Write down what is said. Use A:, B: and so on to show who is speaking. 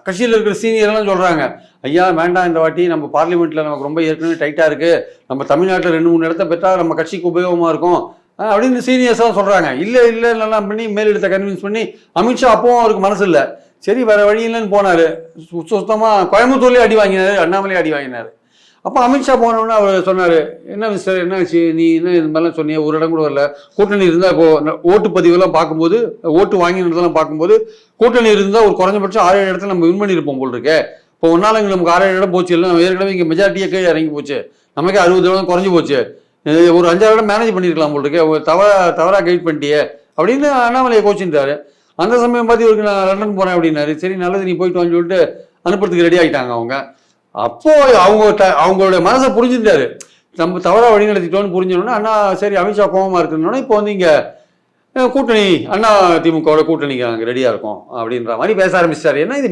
A: கட்சியில் இருக்கிற சீனியர்லாம் சொல்கிறாங்க, ஐயா வேண்டாம் இந்த வாட்டி நம்ம பார்லிமெண்ட்டில் நமக்கு ரொம்ப ஏற்கனவே டைட்டாக இருக்குது, நம்ம தமிழ்நாட்டில் 2-3 இடத்த பெற்றால் நம்ம கட்சிக்கு உபயோகமாக இருக்கும் அப்படின்னு சீனியர்ஸாக சொல்கிறாங்க. இல்லை நல்லா பண்ணி மேலிடத்தை கன்வின்ஸ் பண்ணி அமித்ஷா அப்பவும் அவருக்கு மனசு இல்லை, சரி வேறு வழி இல்லைன்னு போனார். சுத்தமாக கோயம்புத்தூர்லேயே அடி வாங்கினார், அண்ணாமலையே அடி வாங்கினார். அப்போ அமித்ஷா போனோடனே அவர் சொன்னார், என்ன மிஸ்டர் என்ன ஆச்சு, நீ என்ன இது மாதிரிலாம் சொன்னிய, ஒரு இடம் கூட வரல, கூட்டணி இருந்தால் இப்போது ஓட்டு பதிவெல்லாம் பார்க்கும்போது, ஓட்டு வாங்கினதெல்லாம் பார்க்கும்போது கூட்டணி இருந்தால் ஒரு குறைஞ்சபட்சம் 6-7 இடத்துல நம்ம வின் பண்ணியிருப்போம் போல் இருக்கே. இப்போ ஒன்றால் இங்கே நமக்கு 6-7 இடம் போச்சு, இல்லை நம்ம ஏற்கனவே இங்கே மெஜாரிட்டியே கீழே இறங்கி போச்சு, நமக்கே 60 இடம் குறைஞ்சி போச்சு, ஒரு 5-6 இடம் மேனேஜ் பண்ணியிருக்கலாம் போல் இருக்கே, தவறாக கைட் பண்ணிட்டியே அப்படின்னு அண்ணாமலையை கோச்சின்றாரு. அந்த சமயம் பார்த்து இவருக்கு நான் லண்டன் போகிறேன் அப்படின்னாரு. சரி நல்லது நீ போயிட்டு வாங்கி சொல்லிட்டு அனுப்புறதுக்கு ரெடி ஆகிட்டாங்க அவங்க. அப்போ அவங்களோட மனசை புரிஞ்சுட்டாரு, நம்ம தவறாக வழி நடத்திட்டோன்னு புரிஞ்சோன்னா அண்ணா சரி அமித்ஷா கோபமாக இருக்குன்னா இப்போ வந்து இங்கே கூட்டணி அண்ணா திமுகவோட கூட்டணிக்கு நாங்கள் ரெடியாக இருக்கோம் அப்படின்ற மாதிரி பேச ஆரம்பிச்சிட்டாரு. ஏன்னா இது